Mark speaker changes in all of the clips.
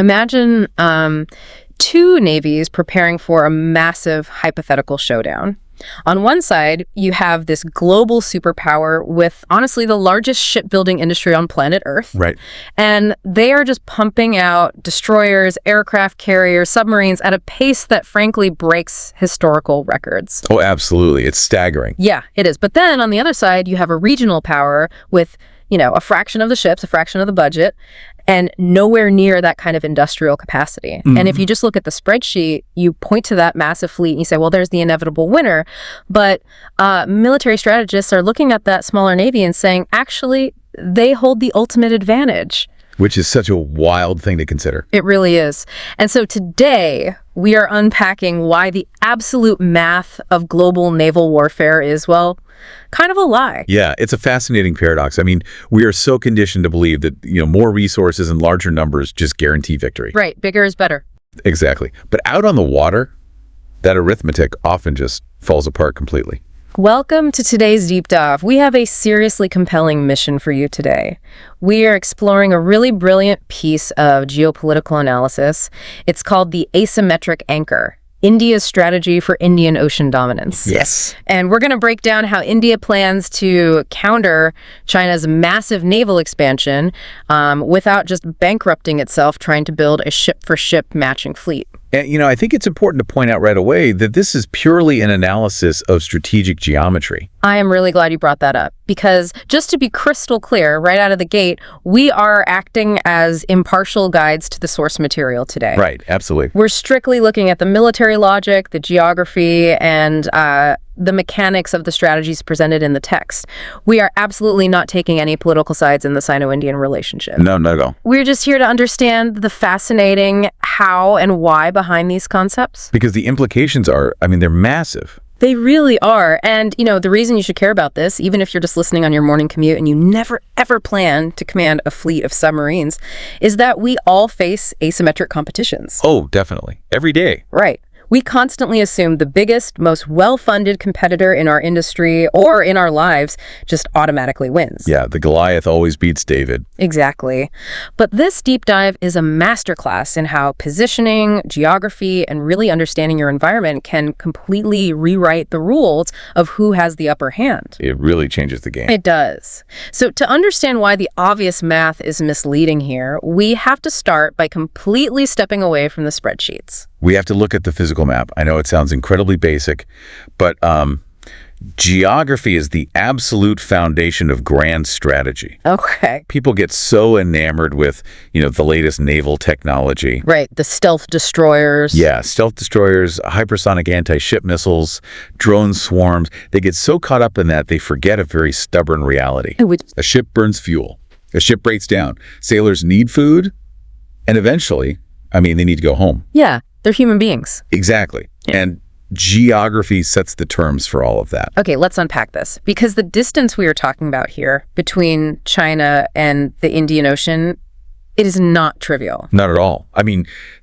Speaker 1: Imagine two navies preparing for a massive hypothetical showdown. On one side, you have this global superpower with, honestly, the largest shipbuilding industry on planet Earth.
Speaker 2: Right.
Speaker 1: And they are just pumping out destroyers, aircraft carriers, submarines at a pace that, frankly, breaks historical records.
Speaker 2: Oh, absolutely. It's staggering.
Speaker 1: Yeah, it is. But then on the other side, you have a regional power with, a fraction of the ships, a fraction of the budget, and nowhere near that kind of industrial capacity.
Speaker 2: Mm-hmm.
Speaker 1: And if you just look at the spreadsheet, you point to that massive fleet and you say, well, there's the inevitable winner. But military strategists are looking at that smaller navy and saying, actually, they hold the ultimate advantage.
Speaker 2: Which is such a wild thing to consider.
Speaker 1: It really is. And so today, we are unpacking why the absolute math of global naval warfare is, well, kind of a lie.
Speaker 2: Yeah, it's a fascinating paradox. I mean, we are so conditioned to believe that, more resources and larger numbers just guarantee victory.
Speaker 1: Right. Bigger is better.
Speaker 2: Exactly. But out on the water, that arithmetic often just falls apart completely.
Speaker 1: Welcome to today's Deep Dive. We have a seriously compelling mission for you today. We are exploring a really brilliant piece of geopolitical analysis. It's called the Asymmetric Anchor: India's Strategy for Indian Ocean Dominance.
Speaker 2: Yes.
Speaker 1: And we're going to break down how India plans to counter China's massive naval expansion without just bankrupting itself trying to build a ship-for-ship matching fleet.
Speaker 2: And, I think it's important to point out right away that this is purely an analysis of strategic geometry.
Speaker 1: I am really glad you brought that up, because just to be crystal clear right out of the gate, we are acting as impartial guides to the source material today.
Speaker 2: Right, absolutely.
Speaker 1: We're strictly looking at the military logic, the geography, and the mechanics of the strategies presented in the text. We are absolutely not taking any political sides in the Sino-Indian relationship.
Speaker 2: No, not at all.
Speaker 1: We're just here to understand the fascinating how and why behind these concepts.
Speaker 2: Because the implications are, they're massive.
Speaker 1: They really are. And, the reason you should care about this, even if you're just listening on your morning commute and you never, ever plan to command a fleet of submarines, is that we all face asymmetric competitions.
Speaker 2: Oh, definitely. Every day.
Speaker 1: Right. We constantly assume the biggest, most well-funded competitor in our industry or in our lives just automatically wins.
Speaker 2: Yeah, the Goliath always beats David.
Speaker 1: Exactly. But this deep dive is a masterclass in how positioning, geography, and really understanding your environment can completely rewrite the rules of who has the upper hand.
Speaker 2: It really changes the game.
Speaker 1: It does. So to understand why the obvious math is misleading here, we have to start by completely stepping away from the spreadsheets.
Speaker 2: We have to look at the physical map. I know it sounds incredibly basic, but geography is the absolute foundation of grand strategy.
Speaker 1: Okay.
Speaker 2: People get so enamored with, the latest naval technology.
Speaker 1: Right. The stealth destroyers.
Speaker 2: Yeah, stealth destroyers, hypersonic anti-ship missiles, drone swarms. They get so caught up in that they forget a very stubborn reality. A ship burns fuel. A ship breaks down. Sailors need food, and eventually, they need to go home.
Speaker 1: Yeah. They're human beings.
Speaker 2: Exactly. Yeah. And geography sets the terms for all of that.
Speaker 1: Okay, let's unpack this. Because the distance we are talking about here between China and the Indian Ocean, it is not trivial.
Speaker 2: Not at all.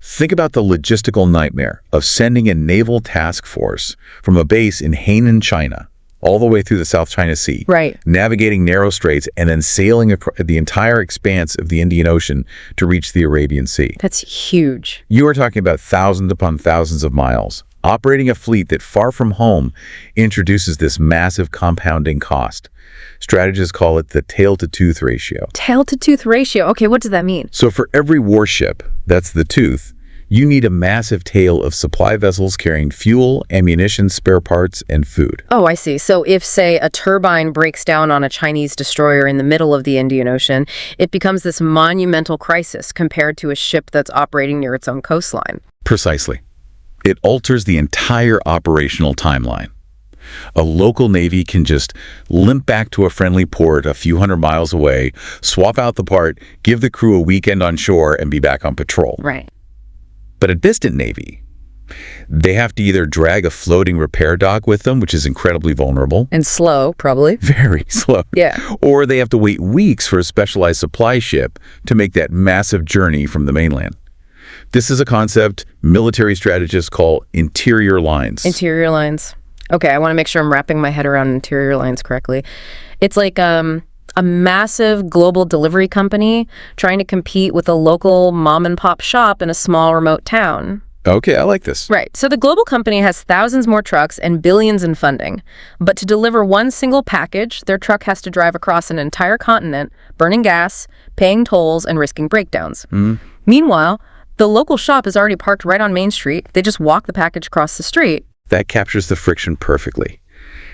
Speaker 2: Think about the logistical nightmare of sending a naval task force from a base in Hainan, China, all the way through the South China Sea,
Speaker 1: right,
Speaker 2: navigating narrow straits, and then sailing the entire expanse of the Indian Ocean to reach the Arabian Sea.
Speaker 1: That's huge.
Speaker 2: You are talking about thousands upon thousands of miles. Operating a fleet that, far from home, introduces this massive compounding cost. Strategists call it the tail-to-tooth ratio.
Speaker 1: Tail-to-tooth ratio. Okay, what does that mean?
Speaker 2: So for every warship, that's the tooth, you need a massive tail of supply vessels carrying fuel, ammunition, spare parts, and food.
Speaker 1: Oh, I see. So if, say, a turbine breaks down on a Chinese destroyer in the middle of the Indian Ocean, it becomes this monumental crisis compared to a ship that's operating near its own coastline.
Speaker 2: Precisely. It alters the entire operational timeline. A local navy can just limp back to a friendly port a few hundred miles away, swap out the part, give the crew a weekend on shore, and be back on patrol.
Speaker 1: Right.
Speaker 2: But a distant navy, they have to either drag a floating repair dock with them, which is incredibly vulnerable.
Speaker 1: And slow, probably.
Speaker 2: Very slow.
Speaker 1: Yeah.
Speaker 2: Or they have to wait weeks for a specialized supply ship to make that massive journey from the mainland. This is a concept military strategists call interior lines.
Speaker 1: Interior lines. Okay, I want to make sure I'm wrapping my head around interior lines correctly. It's like a massive global delivery company trying to compete with a local mom-and-pop shop in a small remote town.
Speaker 2: Okay, I like this.
Speaker 1: Right. So the global company has thousands more trucks and billions in funding. But to deliver one single package, their truck has to drive across an entire continent, burning gas, paying tolls, and risking breakdowns. Meanwhile, the local shop is already parked right on Main Street. They just walk the package across the street.
Speaker 2: That captures the friction perfectly.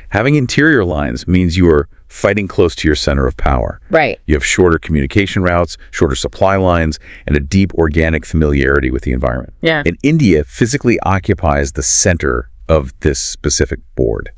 Speaker 2: Having interior lines means you are fighting close to your center of power.
Speaker 1: Right.
Speaker 2: You have shorter communication routes, shorter supply lines, and a deep organic familiarity with the environment.
Speaker 1: Yeah.
Speaker 2: And India physically occupies the center of this specific board.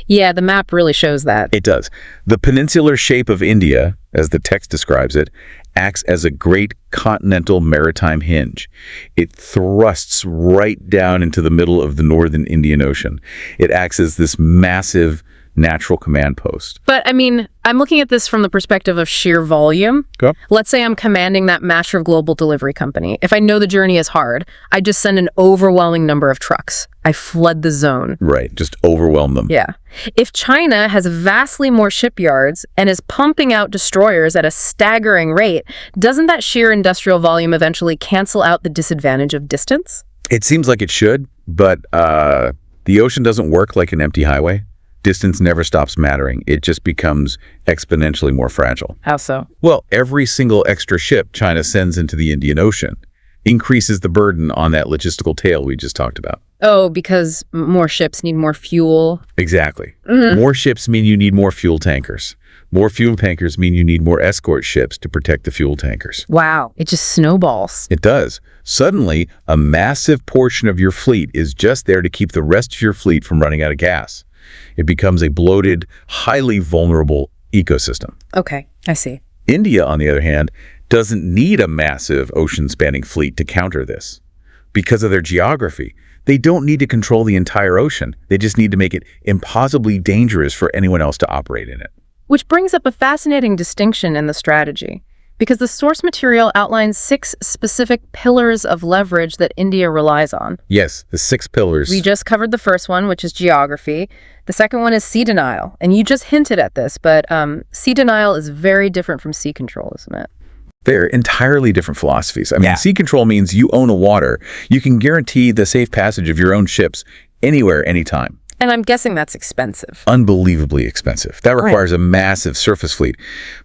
Speaker 1: Yeah, the map really shows that.
Speaker 2: It does. The peninsular shape of India, as the text describes it, acts as a great continental maritime hinge. It thrusts right down into the middle of the northern Indian Ocean. It acts as this massive natural command post.
Speaker 1: But, I mean, I'm looking at this from the perspective of sheer volume.
Speaker 2: Okay.
Speaker 1: Let's say I'm commanding that massive global delivery company. If I know the journey is hard, I just send an overwhelming number of trucks. I flood the zone.
Speaker 2: Right, just overwhelm them.
Speaker 1: Yeah. If China has vastly more shipyards and is pumping out destroyers at a staggering rate, doesn't that sheer industrial volume eventually cancel out the disadvantage of distance?
Speaker 2: It seems like it should, but the ocean doesn't work like an empty highway. Distance never stops mattering. It just becomes exponentially more fragile.
Speaker 1: How so?
Speaker 2: Well, every single extra ship China sends into the Indian Ocean increases the burden on that logistical tail we just talked about.
Speaker 1: Oh, because more ships need more fuel.
Speaker 2: Exactly. More ships mean you need more fuel tankers. More fuel tankers mean you need more escort ships to protect the fuel tankers.
Speaker 1: Wow, it just snowballs.
Speaker 2: It does. Suddenly, a massive portion of your fleet is just there to keep the rest of your fleet from running out of gas. It becomes a bloated, highly vulnerable ecosystem.
Speaker 1: Okay, I see.
Speaker 2: India, on the other hand, doesn't need a massive ocean-spanning fleet to counter this. Because of their geography, they don't need to control the entire ocean. They just need to make it impossibly dangerous for anyone else to operate in it.
Speaker 1: Which brings up a fascinating distinction in the strategy, because the source material outlines 6 specific pillars of leverage that India relies on.
Speaker 2: Yes, the 6 pillars.
Speaker 1: We just covered the first one, which is geography. The second one is sea denial, and you just hinted at this, but sea denial is very different from sea control, isn't it?
Speaker 2: They're entirely different philosophies. I mean, sea control means you own a water. You can guarantee the safe passage of your own ships anywhere, anytime.
Speaker 1: And I'm guessing that's expensive.
Speaker 2: Unbelievably expensive. That requires a massive surface fleet.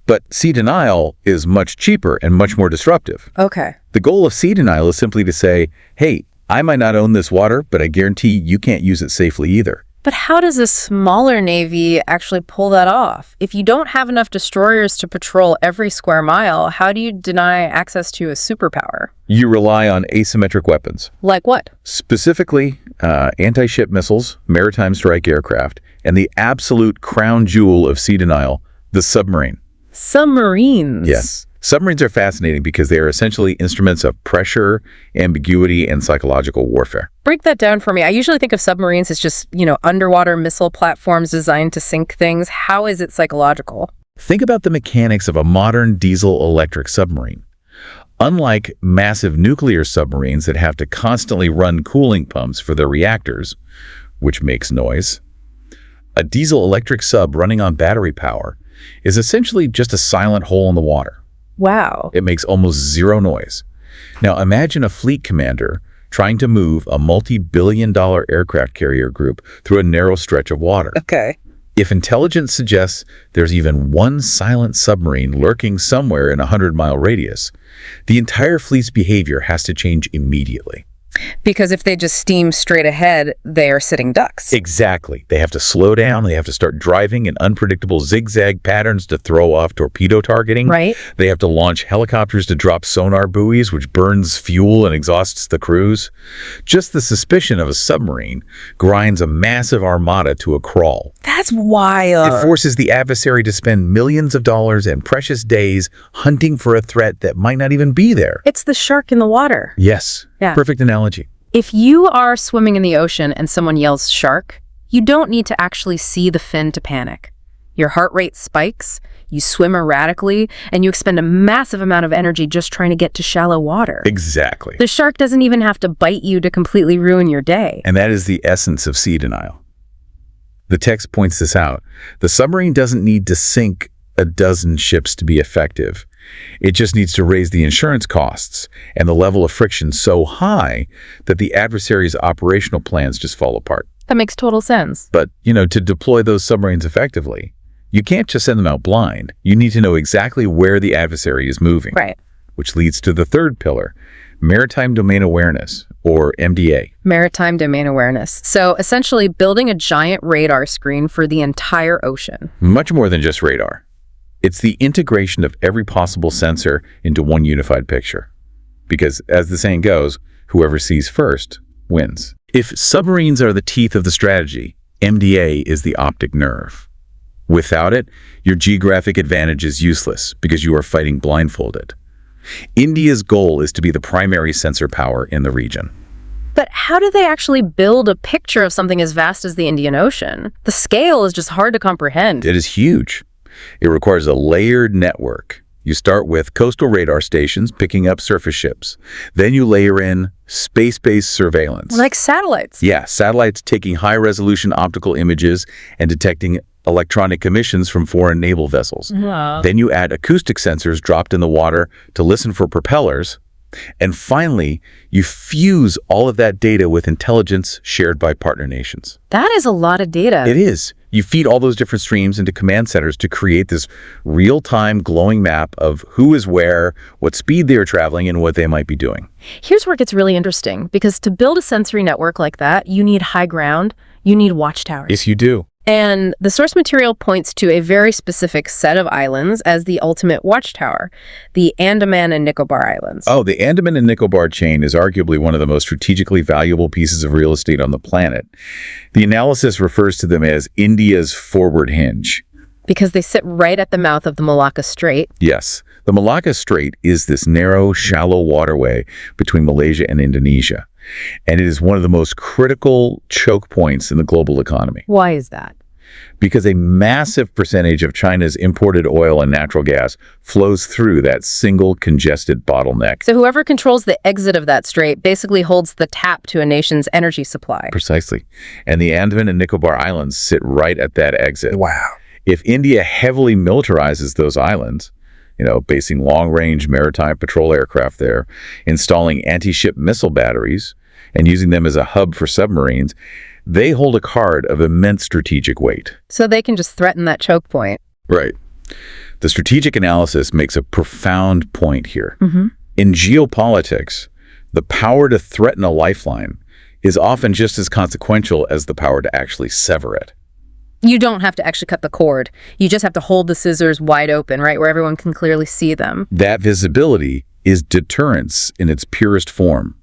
Speaker 2: But sea denial is much cheaper and much more disruptive.
Speaker 1: Okay.
Speaker 2: The goal of sea denial is simply to say, hey, I might not own this water, but I guarantee you can't use it safely either.
Speaker 1: But how does a smaller navy actually pull that off? If you don't have enough destroyers to patrol every square mile, how do you deny access to a superpower?
Speaker 2: You rely on asymmetric weapons.
Speaker 1: Like what?
Speaker 2: Specifically, anti-ship missiles, maritime strike aircraft, and the absolute crown jewel of sea denial, the submarine.
Speaker 1: Submarines?
Speaker 2: Yes. Submarines are fascinating because they are essentially instruments of pressure, ambiguity, and psychological warfare.
Speaker 1: Break that down for me. I usually think of submarines as just, underwater missile platforms designed to sink things. How is it psychological?
Speaker 2: Think about the mechanics of a modern diesel-electric submarine. Unlike massive nuclear submarines that have to constantly run cooling pumps for their reactors, which makes noise, a diesel-electric sub running on battery power is essentially just a silent hole in the water.
Speaker 1: Wow.
Speaker 2: It makes almost zero noise. Now imagine a fleet commander trying to move a multi-billion-dollar aircraft carrier group through a narrow stretch of water.
Speaker 1: Okay.
Speaker 2: If intelligence suggests there's even one silent submarine lurking somewhere in a 100-mile radius, the entire fleet's behavior has to change immediately.
Speaker 1: Because if they just steam straight ahead, they are sitting ducks.
Speaker 2: Exactly. They have to slow down. They have to start driving in unpredictable zigzag patterns to throw off torpedo targeting.
Speaker 1: Right.
Speaker 2: They have to launch helicopters to drop sonar buoys, which burns fuel and exhausts the crews. Just the suspicion of a submarine grinds a massive armada to a crawl.
Speaker 1: That's wild.
Speaker 2: It forces the adversary to spend millions of dollars and precious days hunting for a threat that might not even be there.
Speaker 1: It's the shark in the water.
Speaker 2: Yes.
Speaker 1: Yeah.
Speaker 2: Perfect analogy.
Speaker 1: If you are swimming in the ocean and someone yells shark, you don't need to actually see the fin to panic. Your heart rate spikes, you swim erratically, and you expend a massive amount of energy just trying to get to shallow water.
Speaker 2: Exactly.
Speaker 1: The shark doesn't even have to bite you to completely ruin your day.
Speaker 2: And that is the essence of sea denial. The text points this out. The submarine doesn't need to sink a dozen ships to be effective. It just needs to raise the insurance costs and the level of friction so high that the adversary's operational plans just fall apart.
Speaker 1: That makes total sense.
Speaker 2: But, to deploy those submarines effectively, you can't just send them out blind. You need to know exactly where the adversary is moving.
Speaker 1: Right.
Speaker 2: Which leads to the third pillar, Maritime Domain Awareness, or MDA.
Speaker 1: Maritime Domain Awareness. So essentially building a giant radar screen for the entire ocean.
Speaker 2: Much more than just radar. It's the integration of every possible sensor into one unified picture. Because, as the saying goes, whoever sees first wins. If submarines are the teeth of the strategy, MDA is the optic nerve. Without it, your geographic advantage is useless because you are fighting blindfolded. India's goal is to be the primary sensor power in the region.
Speaker 1: But how do they actually build a picture of something as vast as the Indian Ocean? The scale is just hard to comprehend.
Speaker 2: It is huge. It requires a layered network. You start with coastal radar stations picking up surface ships. Then you layer in space-based surveillance.
Speaker 1: Like satellites.
Speaker 2: Yeah, satellites taking high-resolution optical images and detecting electronic emissions from foreign naval vessels.
Speaker 1: Wow.
Speaker 2: Then you add acoustic sensors dropped in the water to listen for propellers. And finally, you fuse all of that data with intelligence shared by partner nations.
Speaker 1: That is a lot of data.
Speaker 2: It is. You feed all those different streams into command centers to create this real-time glowing map of who is where, what speed they're traveling, and what they might be doing.
Speaker 1: Here's where it gets really interesting, because to build a sensory network like that, you need high ground, you need watchtowers.
Speaker 2: Yes, you do.
Speaker 1: And the source material points to a very specific set of islands as the ultimate watchtower, the Andaman and Nicobar Islands.
Speaker 2: Oh, the Andaman and Nicobar chain is arguably one of the most strategically valuable pieces of real estate on the planet. The analysis refers to them as India's forward hinge.
Speaker 1: Because they sit right at the mouth of the Malacca Strait.
Speaker 2: Yes. The Malacca Strait is this narrow, shallow waterway between Malaysia and Indonesia. And it is one of the most critical choke points in the global economy.
Speaker 1: Why is that?
Speaker 2: Because a massive percentage of China's imported oil and natural gas flows through that single congested bottleneck.
Speaker 1: So whoever controls the exit of that strait basically holds the tap to a nation's energy supply.
Speaker 2: Precisely. And the Andaman and Nicobar Islands sit right at that exit.
Speaker 1: Wow.
Speaker 2: If India heavily militarizes those islands, basing long-range maritime patrol aircraft there, installing anti-ship missile batteries, and using them as a hub for submarines, they hold a card of immense strategic weight.
Speaker 1: So they can just threaten that choke point.
Speaker 2: Right. The strategic analysis makes a profound point here.
Speaker 1: Mm-hmm.
Speaker 2: In geopolitics, the power to threaten a lifeline is often just as consequential as the power to actually sever it.
Speaker 1: You don't have to actually cut the cord. You just have to hold the scissors wide open, right, where everyone can clearly see them.
Speaker 2: That visibility is deterrence in its purest form.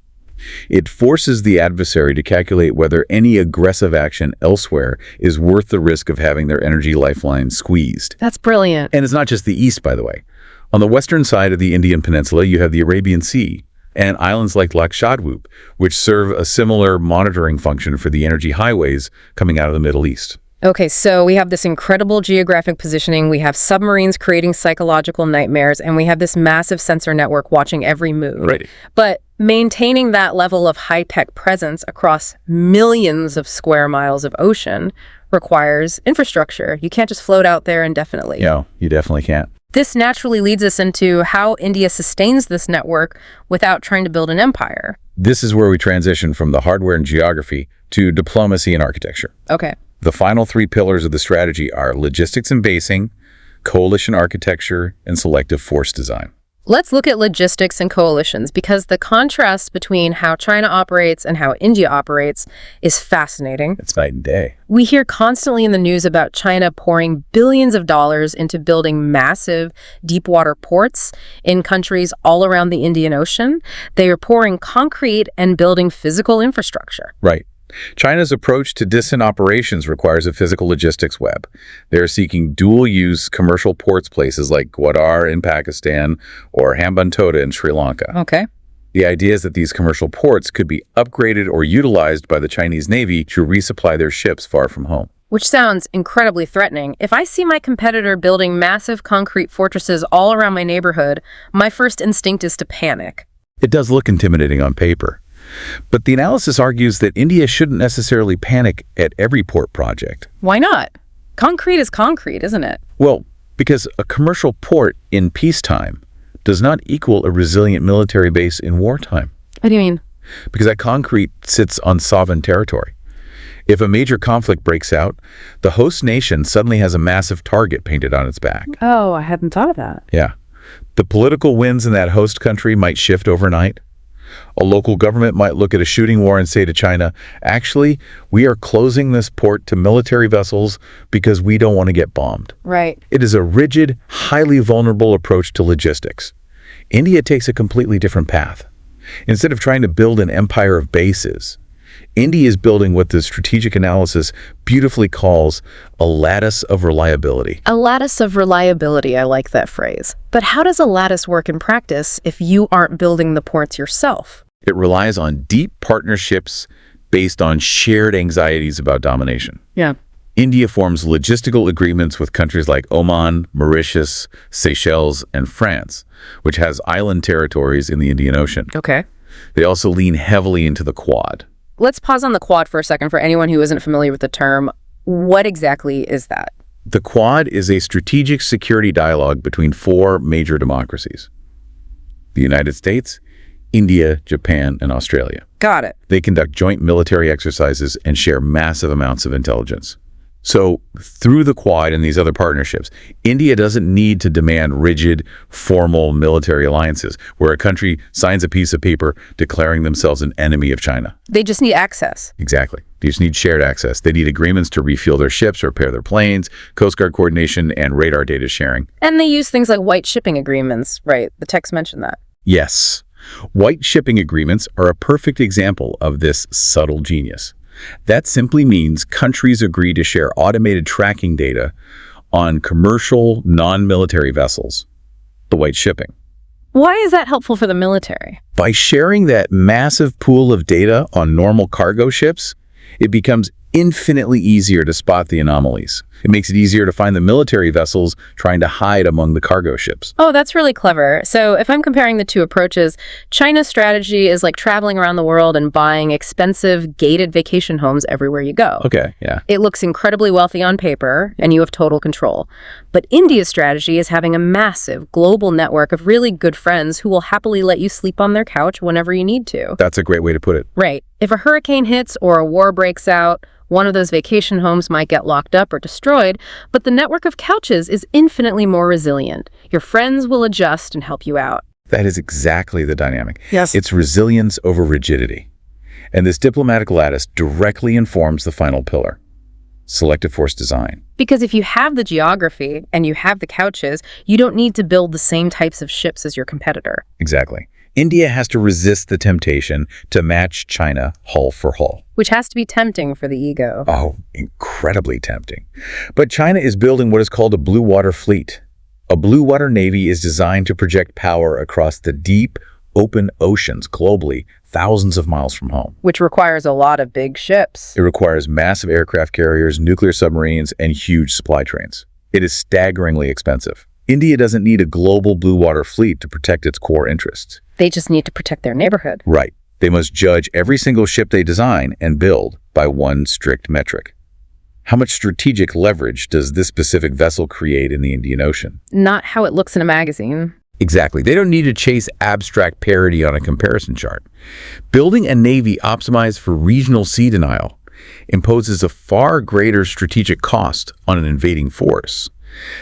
Speaker 2: It forces the adversary to calculate whether any aggressive action elsewhere is worth the risk of having their energy lifeline squeezed.
Speaker 1: That's brilliant.
Speaker 2: And it's not just the East, by the way. On the western side of the Indian Peninsula, you have the Arabian Sea and islands like Lakshadweep, which serve a similar monitoring function for the energy highways coming out of the Middle East.
Speaker 1: Okay, so we have this incredible geographic positioning, we have submarines creating psychological nightmares, and we have this massive sensor network watching every move.
Speaker 2: Right.
Speaker 1: But maintaining that level of high-tech presence across millions of square miles of ocean requires infrastructure. You can't just float out there indefinitely.
Speaker 2: No, you definitely can't.
Speaker 1: This naturally leads us into how India sustains this network without trying to build an empire.
Speaker 2: This is where we transition from the hardware and geography to diplomacy and architecture.
Speaker 1: Okay.
Speaker 2: The final three pillars of the strategy are logistics and basing, coalition architecture, and selective force design.
Speaker 1: Let's look at logistics and coalitions, because the contrast between how China operates and how India operates is fascinating.
Speaker 2: It's night and day.
Speaker 1: We hear constantly in the news about China pouring billions of dollars into building massive deep water ports in countries all around the Indian Ocean. They are pouring concrete and building physical infrastructure.
Speaker 2: Right. China's approach to distant operations requires a physical logistics web. They're seeking dual-use commercial ports places like Gwadar in Pakistan or Hambantota in Sri Lanka.
Speaker 1: Okay.
Speaker 2: The idea is that these commercial ports could be upgraded or utilized by the Chinese Navy to resupply their ships far from home.
Speaker 1: Which sounds incredibly threatening. If I see my competitor building massive concrete fortresses all around my neighborhood, my first instinct is to panic.
Speaker 2: It does look intimidating on paper. But the analysis argues that India shouldn't necessarily panic at every port project.
Speaker 1: Why not? Concrete is concrete, isn't it?
Speaker 2: Well, Because a commercial port in peacetime does not equal a resilient military base in wartime.
Speaker 1: What do you mean?
Speaker 2: Because that concrete sits on sovereign territory. If a major conflict breaks out, the host nation suddenly has a massive target painted on its back.
Speaker 1: Oh, I hadn't thought of that.
Speaker 2: Yeah. The political winds in that host country might shift overnight. A local government might look at a shooting war and say to China, actually, we are closing this port to military vessels because we don't want to get bombed.
Speaker 1: Right.
Speaker 2: It is a rigid, highly vulnerable approach to logistics. India takes a completely different path. Instead of trying to build an empire of bases, India is building what the strategic analysis beautifully calls a lattice of reliability.
Speaker 1: A lattice of reliability, I like that phrase. But how does a lattice work in practice if you aren't building the ports yourself?
Speaker 2: It relies on deep partnerships based on shared anxieties about domination.
Speaker 1: Yeah.
Speaker 2: India forms logistical agreements with countries like Oman, Mauritius, Seychelles, and France, which has island territories in the Indian Ocean.
Speaker 1: Okay.
Speaker 2: They also lean heavily into the Quad.
Speaker 1: Let's pause on the Quad for a second for anyone who isn't familiar with the term. What exactly is that?
Speaker 2: The Quad is a strategic security dialogue between four major democracies: the United States, India, Japan, and Australia.
Speaker 1: Got it.
Speaker 2: They conduct joint military exercises and share massive amounts of intelligence. So through the Quad and these other partnerships, India doesn't need to demand rigid, formal military alliances where a country signs a piece of paper declaring themselves an enemy of China.
Speaker 1: They just need access.
Speaker 2: Exactly. They just need shared access. They need agreements to refuel their ships, repair their planes, Coast Guard coordination, and radar data sharing.
Speaker 1: And they use things like white shipping agreements, right? The text mentioned that.
Speaker 2: Yes. White shipping agreements are a perfect example of this subtle genius. That simply means countries agree to share automated tracking data on commercial, non-military vessels, the white shipping.
Speaker 1: Why is that helpful for the military?
Speaker 2: By sharing that massive pool of data on normal cargo ships, it becomes infinitely easier to spot the anomalies. It makes it easier to find the military vessels trying to hide among the cargo ships.
Speaker 1: Oh, that's really clever. So if I'm comparing the two approaches, China's strategy is like traveling around the world and buying expensive gated vacation homes everywhere you go.
Speaker 2: Okay, yeah.
Speaker 1: It looks incredibly wealthy on paper, and you have total control. But India's strategy is having a massive global network of really good friends who will happily let you sleep on their couch whenever you need to.
Speaker 2: That's a great way to put it.
Speaker 1: Right. If a hurricane hits or a war breaks out, one of those vacation homes might get locked up or destroyed, but the network of couches is infinitely more resilient. Your friends will adjust and help you out.
Speaker 2: That is exactly the dynamic.
Speaker 1: Yes.
Speaker 2: It's resilience over rigidity. And this diplomatic lattice directly informs the final pillar: selective force design.
Speaker 1: Because if you have the geography and you have the couches, you don't need to build the same types of ships as your competitor.
Speaker 2: Exactly. India has to resist the temptation to match China hull for hull.
Speaker 1: Which has to be tempting for the ego.
Speaker 2: Oh, incredibly tempting. But China is building what is called a blue water fleet. A blue water navy is designed to project power across the deep, open oceans globally, thousands of miles from home.
Speaker 1: Which requires a lot of big ships.
Speaker 2: It requires massive aircraft carriers, nuclear submarines, and huge supply trains. It is staggeringly expensive. India doesn't need a global blue water fleet to protect its core interests.
Speaker 1: They just need to protect their neighborhood.
Speaker 2: Right. They must judge every single ship they design and build by one strict metric. How much strategic leverage does this specific vessel create in the Indian Ocean?
Speaker 1: Not how it looks in a magazine.
Speaker 2: Exactly. They don't need to chase abstract parity on a comparison chart. Building a navy optimized for regional sea denial imposes a far greater strategic cost on an invading force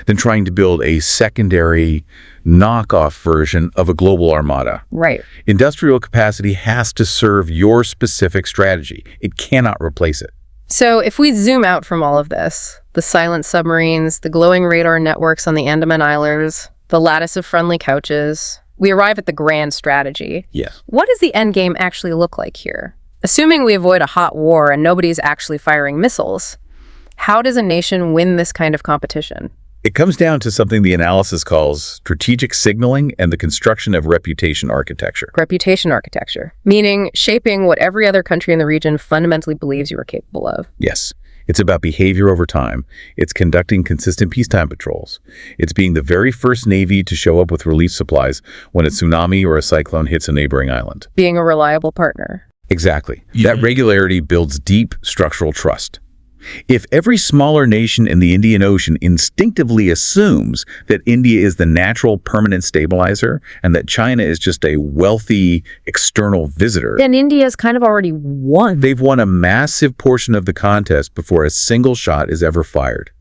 Speaker 2: than trying to build a secondary, knockoff version of a global armada.
Speaker 1: Right.
Speaker 2: Industrial capacity has to serve your specific strategy. It cannot replace it.
Speaker 1: So if we zoom out from all of this, the silent submarines, the glowing radar networks on the Andaman Islands, the lattice of friendly couches, we arrive at the grand strategy.
Speaker 2: Yes.
Speaker 1: What does the end game actually look like here? Assuming we avoid a hot war and nobody's actually firing missiles, how does a nation win this kind of competition?
Speaker 2: It comes down to something the analysis calls strategic signaling and the construction of reputation architecture.
Speaker 1: Reputation architecture, meaning shaping what every other country in the region fundamentally believes you are capable of.
Speaker 2: Yes. It's about behavior over time. It's conducting consistent peacetime patrols. It's being the very first navy to show up with relief supplies when a tsunami or a cyclone hits a neighboring island.
Speaker 1: Being a reliable partner.
Speaker 2: Exactly. That regularity builds deep structural trust. If every smaller nation in the Indian Ocean instinctively assumes that India is the natural permanent stabilizer and that China is just a wealthy external visitor,
Speaker 1: then India's kind of already won.
Speaker 2: they've won a massive portion of the contest before a single shot is ever fired.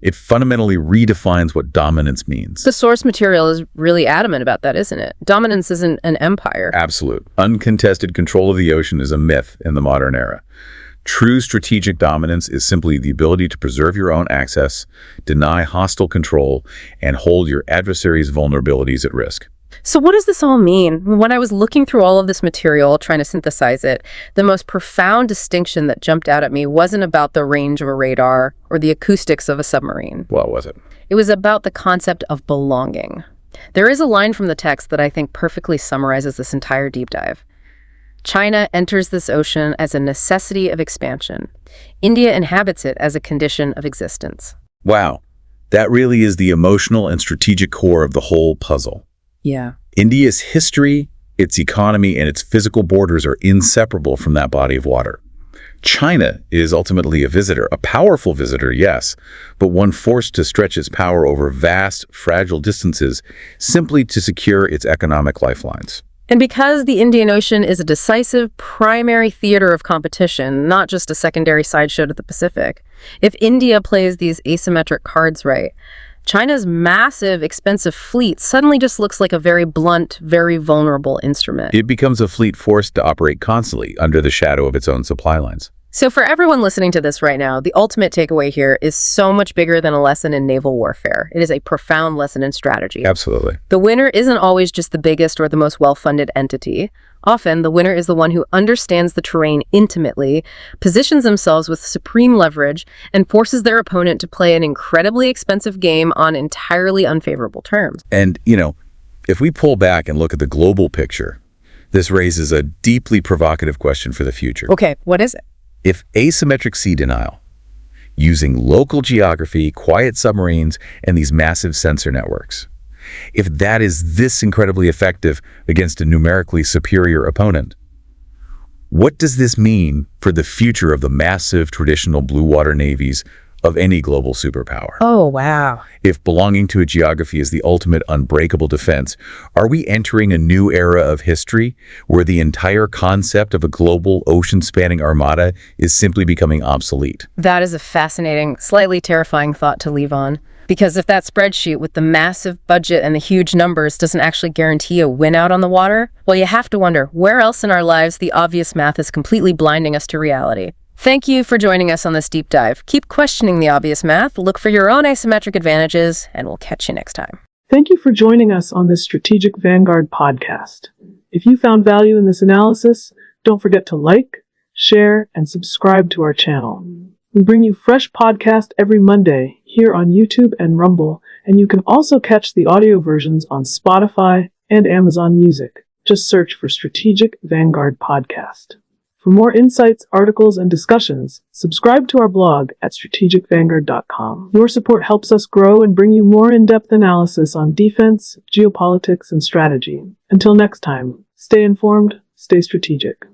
Speaker 2: It fundamentally redefines what dominance means.
Speaker 1: The source material is really adamant about that, isn't it? Dominance isn't an empire.
Speaker 2: Absolute. Uncontested control of the ocean is a myth in the modern era. True strategic dominance is simply the ability to preserve your own access, deny hostile control, and hold your adversary's vulnerabilities at risk.
Speaker 1: So what does this all mean? When I was looking through all of this material, trying to synthesize it, the most profound distinction that jumped out at me wasn't about the range of a radar or the acoustics of a submarine.
Speaker 2: What was it?
Speaker 1: It was about the concept of belonging. There is a line from the text that I think perfectly summarizes this entire deep dive. China enters this ocean as a necessity of expansion. India inhabits it as a condition of existence.
Speaker 2: Wow, that really is the emotional and strategic core of the whole puzzle.
Speaker 1: Yeah.
Speaker 2: India's history, its economy, and its physical borders are inseparable from that body of water. China is ultimately a visitor, a powerful visitor, yes, but one forced to stretch its power over vast, fragile distances simply to secure its economic lifelines.
Speaker 1: And because the Indian Ocean is a decisive primary theater of competition, not just a secondary sideshow to the Pacific, if India plays these asymmetric cards right, China's massive, expensive fleet suddenly just looks like a very blunt, very vulnerable instrument.
Speaker 2: It becomes a fleet forced to operate constantly under the shadow of its own supply lines.
Speaker 1: So for everyone listening to this right now, the ultimate takeaway here is so much bigger than a lesson in naval warfare. It is a profound lesson in strategy.
Speaker 2: Absolutely.
Speaker 1: The winner isn't always just the biggest or the most well-funded entity. Often, the winner is the one who understands the terrain intimately, positions themselves with supreme leverage, and forces their opponent to play an incredibly expensive game on entirely unfavorable terms.
Speaker 2: And, if we pull back and look at the global picture, this raises a deeply provocative question for the future.
Speaker 1: Okay, what is it?
Speaker 2: If asymmetric sea denial, using local geography, quiet submarines, and these massive sensor networks, if that is this incredibly effective against a numerically superior opponent, what does this mean for the future of the massive traditional blue water navies of any global superpower?
Speaker 1: Oh, wow.
Speaker 2: If belonging to a geography is the ultimate unbreakable defense, are we entering a new era of history where the entire concept of a global ocean-spanning armada is simply becoming obsolete?
Speaker 1: That is a fascinating, slightly terrifying thought to leave on. Because if that spreadsheet with the massive budget and the huge numbers doesn't actually guarantee a win out on the water, well, you have to wonder where else in our lives the obvious math is completely blinding us to reality. Thank you for joining us on this deep dive. Keep questioning the obvious math, look for your own asymmetric advantages, and we'll catch you next time.
Speaker 3: Thank you for joining us on this Strategic Vanguard podcast. If you found value in this analysis, don't forget to like, share, and subscribe to our channel. We bring you fresh podcasts every Monday here on YouTube and Rumble, and you can also catch the audio versions on Spotify and Amazon Music. Just search for Strategic Vanguard Podcast. For more insights, articles, and discussions, subscribe to our blog at strategicvanguard.com. Your support helps us grow and bring you more in-depth analysis on defense, geopolitics, and strategy. Until next time, stay informed, stay strategic.